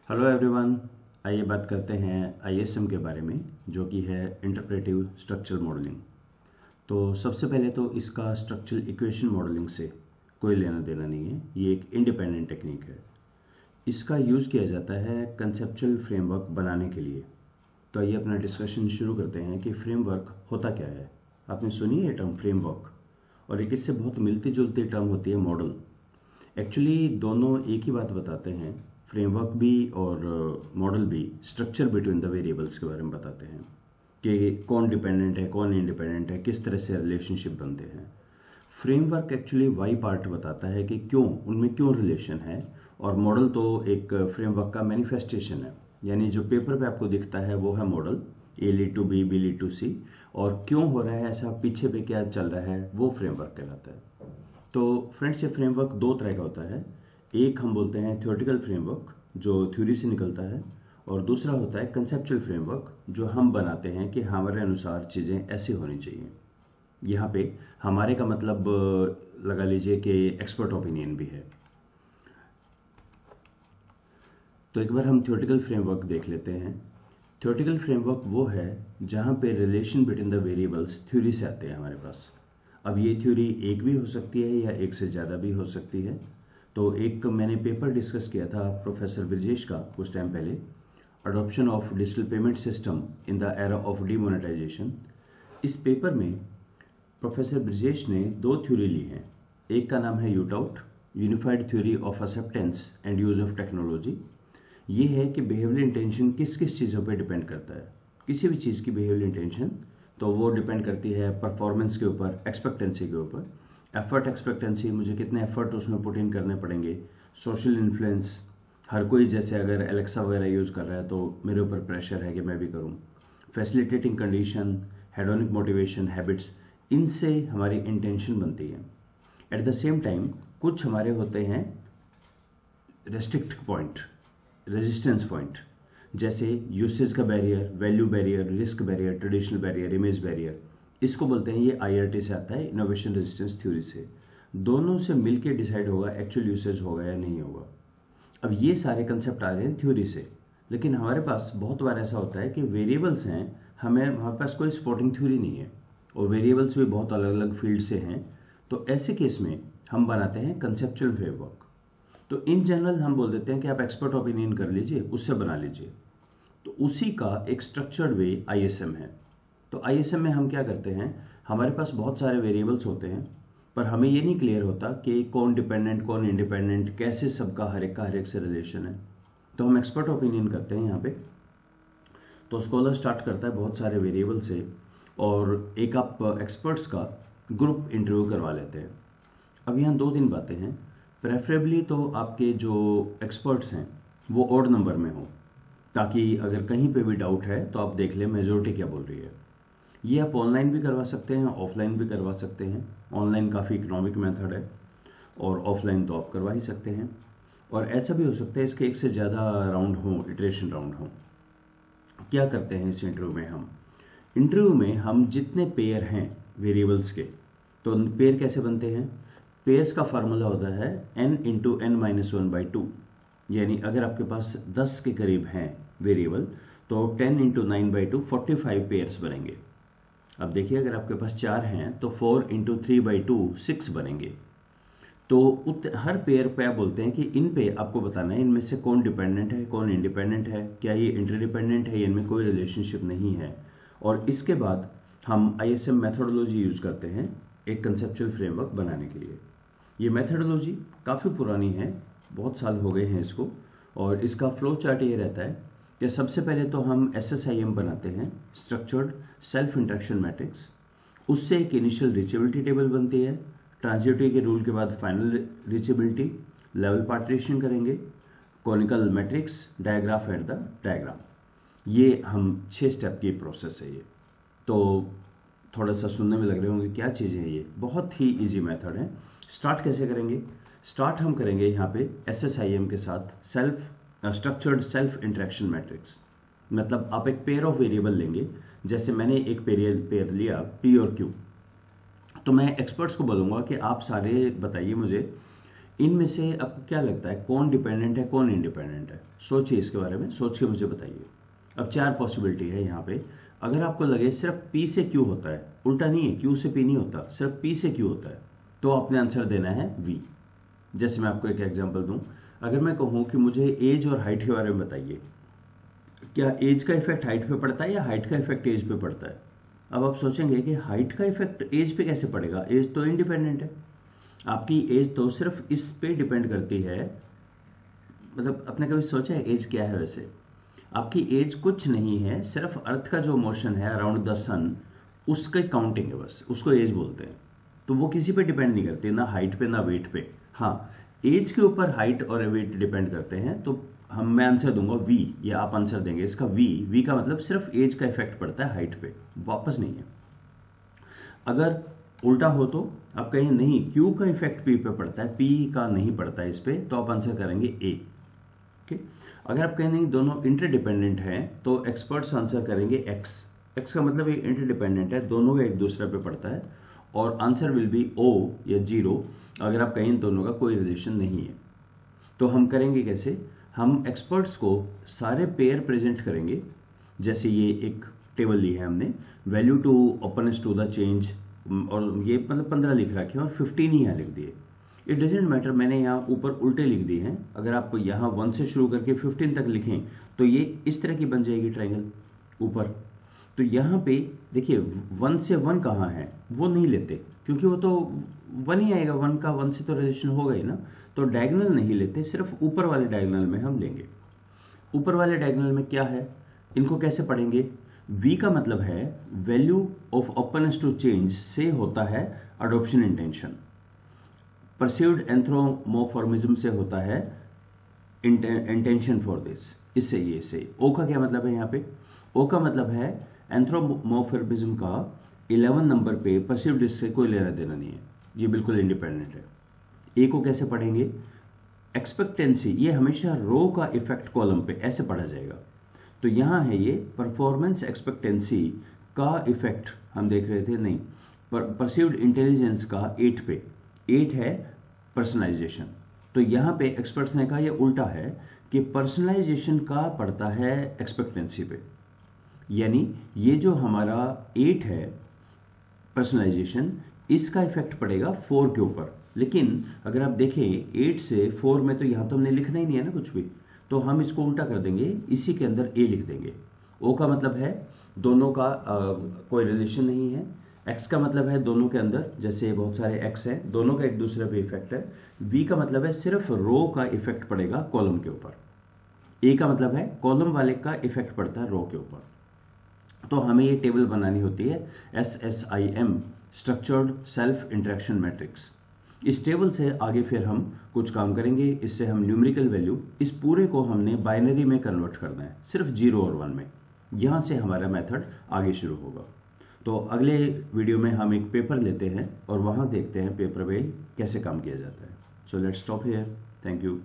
Hello everyone. आइए बात करते हैं आईएसएम के बारे में, जो कि है इंटरप्रेटिव स्ट्रक्चरल मॉडलिंग। तो सबसे पहले तो इसका स्ट्रक्चरल इक्वेशन मॉडलिंग से कोई लेना देना नहीं है, ये एक इंडिपेंडेंट टेक्निक है। इसका यूज़ किया जाता है कंसेप्चुअल फ्रेमवर्क बनाने के लिए। तो आइए अपना डिस्कशन शुरू करते हैं कि फ्रेमवर्क होता क्या है। आपने सुनी है टर्म फ्रेमवर्क, और एक इससे बहुत मिलती जुलती टर्म होती है मॉडल। एक्चुअली दोनों एक ही बात बताते हैं, फ्रेमवर्क भी और मॉडल भी स्ट्रक्चर बिटवीन द वेरिएबल्स के बारे में बताते हैं कि कौन डिपेंडेंट है कौन इंडिपेंडेंट है, किस तरह से रिलेशनशिप बनते हैं। फ्रेमवर्क एक्चुअली वाई पार्ट बताता है कि क्यों उनमें क्यों रिलेशन है, और मॉडल तो एक फ्रेमवर्क का मैनिफेस्टेशन है। यानी जो पेपर पे आपको दिखता है वो है model, A lead to B, B lead to C, और क्यों हो रहा है ऐसा, पीछे पे क्या चल रहा है, वो फ्रेमवर्क कहलाता है। तो फ्रेंड्स, ये फ्रेमवर्क दो तरह का होता है। एक हम बोलते हैं थ्योरेटिकल फ्रेमवर्क, जो थ्योरी से निकलता है, और दूसरा होता है कंसेप्चुअल फ्रेमवर्क, जो हम बनाते हैं कि हमारे अनुसार चीज़ें ऐसी होनी चाहिए। यहाँ पे हमारे का मतलब लगा लीजिए कि एक्सपर्ट ओपिनियन भी है। तो एक बार हम थ्योरेटिकल फ्रेमवर्क देख लेते हैं। थ्योरेटिकल फ्रेमवर्क वो है जहाँ पे relation between the variables theory से आते हैं हमारे पास। अब ये थ्योरी एक भी हो सकती है या एक से ज़्यादा भी हो सकती है। तो एक मैंने पेपर डिस्कस किया था प्रोफेसर ब्रजेश का कुछ टाइम पहले, adoption of digital payment system in the era of demonetisation. इस पेपर में प्रोफेसर ब्रजेश ने दो थ्योरी ली हैं। एक का नाम है UTAUT, unified theory of acceptance and use of technology. ये है कि बिहेवियर इंटेंशन किस किस चीज़ों पे डिपेंड करता है। किसी भी चीज़ की बिहेवियर इंटेंशन तो वो डिपेंड करती है परफॉर्मेंस के ऊपर, एक्सपेक्टेंसी के ऊपर। एफर्ट एक्सपेक्टेंसी, मुझे कितने एफर्ट उसमें पुट इन करने पड़ेंगे। सोशल इन्फ्लुएंस, हर कोई जैसे अगर एलेक्सा वगैरह यूज़ कर रहा है तो मेरे ऊपर प्रेशर है कि मैं भी करूँ। Facilitating condition, hedonic motivation, habits, इनसे हमारी इंटेंशन बनती है। एट द सेम टाइम कुछ हमारे होते हैं रेस्ट्रिक्ट पॉइंट, रेजिस्टेंस पॉइंट, जैसे यूसेज का barrier, value barrier, risk barrier, traditional barrier, image barrier. इसको बोलते हैं, ये आईआरटी से आता है, इनोवेशन रेजिस्टेंस थ्योरी से। दोनों से मिलके डिसाइड होगा एक्चुअल यूसेज होगा या नहीं होगा। अब ये सारे कंसेप्ट आ रहे हैं थ्योरी से, लेकिन हमारे पास बहुत बार ऐसा होता है कि वेरिएबल्स हैं, हमारे पास कोई सपोर्टिंग थ्योरी नहीं है, और वेरिएबल्स भी बहुत अलग अलग फील्ड से हैं। तो ऐसे केस में हम बनाते हैं कंसेप्चुअल फ्रेमवर्क। तो इन जनरल हम बोल देते हैं कि आप एक्सपर्ट ओपिनियन कर लीजिए, उससे बना लीजिए। तो उसी का एक स्ट्रक्चर्ड वे आईएसएम है। तो आईएसएम में हम क्या करते हैं, हमारे पास बहुत सारे वेरिएबल्स होते हैं, पर हमें ये नहीं क्लियर होता कि कौन डिपेंडेंट कौन इंडिपेंडेंट, कैसे सबका हर एक से रिलेशन है। तो हम एक्सपर्ट ओपिनियन करते हैं यहाँ पे। तो स्कॉलर स्टार्ट करता है बहुत सारे वेरिएबल से, और एक आप एक्सपर्ट्स का ग्रुप इंटरव्यू करवा लेते हैं। अब यहाँ दो तीन बातें हैं। प्रेफरेबली तो आपके जो एक्सपर्ट्स हैं वो ऑड नंबर में हो, ताकि अगर कहीं पे भी डाउट है तो आप देख लें मेजोरिटी क्या बोल रही है। ये आप ऑनलाइन भी करवा सकते हैं, ऑफलाइन भी करवा सकते हैं। ऑनलाइन काफ़ी इकोनॉमिक मेथड है, और ऑफलाइन तो आप करवा ही सकते हैं। और ऐसा भी हो सकता है इसके एक से ज़्यादा राउंड हो, इटरेशन राउंड हो। क्या करते हैं इस इंटरव्यू में हम जितने पेयर हैं वेरिएबल्स के, तो पेयर कैसे बनते हैं। पेयर्स का फार्मूला होता है n into n minus one by two. यानी अगर आपके पास 10 के करीब हैं वेरिएबल, तो 10 into nine by two 45 pairs बनेंगे। अब देखिए, अगर आपके पास 4 हैं तो 4 इंटू थ्री बाई टू 6 बनेंगे। तो हर पेयर पे आप बोलते हैं कि इन पे आपको बताना है इनमें से कौन डिपेंडेंट है कौन इंडिपेंडेंट है, क्या ये इंटरडिपेंडेंट है, इनमें कोई रिलेशनशिप नहीं है। और इसके बाद हम आईएसएम मेथोडोलॉजी यूज करते हैं एक कंसेप्चुअल फ्रेमवर्क बनाने के लिए। ये मेथोडोलॉजी काफ़ी पुरानी है, बहुत साल हो गए हैं इसको। और इसका फ्लो चार्ट ये रहता है कि सबसे पहले तो हम SSIM बनाते हैं, स्ट्रक्चर्ड सेल्फ इंटरेक्शन मैट्रिक्स। उससे एक इनिशियल रीचेबिलिटी टेबल बनती है। ट्रांजिटिविटी के रूल के बाद फाइनल रीचेबिलिटी, लेवल पार्टीशन करेंगे, conical matrix, digraph at the diagram. ये हम 6 स्टेप की प्रोसेस है ये। तो थोड़ा सा सुनने में लग रहे होंगे क्या चीज़ें हैं ये, बहुत ही इजी मेथड है। स्टार्ट कैसे करेंगे, स्टार्ट हम करेंगे यहाँ पे SSIM के साथ स्ट्रक्चर्ड सेल्फ इंटरेक्शन मैट्रिक्स। मतलब आप एक पेयर ऑफ वेरिएबल लेंगे, जैसे मैंने एक पेयर लिया P और Q। तो मैं एक्सपर्ट्स को बोलूँगा कि आप सारे बताइए मुझे इनमें से आपको क्या लगता है कौन डिपेंडेंट है कौन इंडिपेंडेंट है? सोचिए इसके बारे में, सोच के मुझे बताइए। अब 4 पॉसिबिलिटी है यहाँ पे। अगर आपको लगे सिर्फ P से Q होता है, उल्टा नहीं है, Q से P नहीं होता, सिर्फ P से Q होता है, तो आपने आंसर देना है V। जैसे मैं आपको एक एग्जांपल दूं, अगर मैं कहूं कि मुझे एज और हाइट के बारे में बताइए, क्या एज का इफेक्ट हाइट पे पड़ता है या हाइट का इफेक्ट एज पे पड़ता है? अब आप सोचेंगे कि हाइट का इफेक्ट एज पे कैसे पड़ेगा, एज तो इंडिपेंडेंट है। आपकी एज तो सिर्फ इस पे डिपेंड करती है। मतलब आपने कभी सोचा है एज क्या है? वैसे आपकी एज कुछ नहीं है, सिर्फ अर्थ का जो मोशन है अराउंड द सन, उसका काउंटिंग है, बस उसको एज बोलते हैं। तो वो किसी पे डिपेंड नहीं करती, ना हाइट पे ना वेट पे। हाँ, एज के ऊपर हाइट और वेट डिपेंड करते हैं। तो मैं आंसर दूंगा वी, या आप आंसर देंगे इसका वी का मतलब सिर्फ एज का इफेक्ट पड़ता है हाइट पे, वापस नहीं है। अगर उल्टा हो तो आप कहें नहीं, क्यू का इफेक्ट पी पे पड़ता है, पी का नहीं पड़ता है इस पे, तो आप आंसर करेंगे ए। ठीक। अगर आप कहें नहीं दोनों इंटरडिपेंडेंट हैं, तो एक्सपर्ट्स आंसर करेंगे एक्स। एक्स का मतलब ये इंटरडिपेंडेंट है, दोनों का एक दूसरे पे पड़ता है, और आंसर विल बी ओ या जीरो अगर आप कहें दोनों का कोई रिलेशन नहीं है। तो हम करेंगे कैसे? हम एक्सपर्ट्स को सारे पेयर प्रेजेंट करेंगे। जैसे ये एक टेबल ली है हमने, value to openness to the change, और ये मतलब 15 लिख रखे हैं और 15 ही यहाँ लिख दिए। इट डजेंट मैटर, मैंने यहाँ ऊपर उल्टे लिख दिए हैं। अगर आप यहाँ 1 से शुरू करके 15 तक लिखें तो ये इस तरह की बन जाएगी ट्रायंगल ऊपर। तो यहाँ पे देखिए 1 से 1 कहाँ है, वो नहीं लेते, क्योंकि वो तो 1 ही आएगा, 1 का 1 से तो रिलेशन होगा ही ना। तो डायगोनल नहीं लेते, सिर्फ ऊपर वाले डायगोनल में हम लेंगे। ऊपर वाले डायगोनल में क्या है, इनको कैसे पढ़ेंगे? V का मतलब है value of openness to change से होता है अडॉप्शन इंटेंशन। परसीव्ड एंथ्रोमोफॉर्मिज्म से होता है इंटेंशन फॉर दिस। इससे ये से ओ का क्या मतलब है? यहाँ पे ओ का मतलब है एंथ्रोमोफॉर्मिज्म का 11 नंबर पे परसीव्ड इससे कोई लेना देना नहीं है, ये बिल्कुल इंडिपेंडेंट है। ए को कैसे पढ़ेंगे? एक्सपेक्टेंसी, ये हमेशा रो का इफेक्ट कॉलम पे ऐसे पढ़ा जाएगा। तो यहां है ये परफॉर्मेंस एक्सपेक्टेंसी का इफेक्ट हम देख रहे थे, नहीं, परसीव्ड इंटेलिजेंस का 8 पे, 8 है पर्सनलाइजेशन। तो यहां पे एक्सपर्ट्स ने कहा ये उल्टा है कि पर्सनलाइजेशन का पड़ता है एक्सपेक्टेंसी पे, यानी ये जो हमारा 8 है पर्सनलाइजेशन, इसका इफेक्ट पड़ेगा 4 के ऊपर। लेकिन अगर आप देखें 8 से 4 में तो यहां तो हमने लिखना ही नहीं है ना कुछ भी, तो हम इसको उल्टा कर देंगे, इसी के अंदर ए लिख देंगे। ओ का मतलब है दोनों का कोई रिलेशन नहीं है। एक्स का मतलब है दोनों के अंदर, जैसे बहुत सारे एक्स हैं, दोनों का एक दूसरे पे इफेक्ट है। वी का मतलब है सिर्फ रो का इफेक्ट पड़ेगा कॉलम के ऊपर। ए का मतलब है कॉलम वाले का इफेक्ट पड़ता है रो के ऊपर। तो हमें ये टेबल बनानी होती है SSIM, structured self interaction matrix. इस टेबल से आगे फिर हम कुछ काम करेंगे। इससे हम न्यूमेरिकल वैल्यू, इस पूरे को हमने बाइनरी में कन्वर्ट करना है, सिर्फ 0 और 1 में। यहां से हमारा मेथड आगे शुरू होगा। तो अगले वीडियो में हम एक पेपर लेते हैं और वहां देखते हैं पेपर में कैसे काम किया जाता है। So let's stop here. Thank you.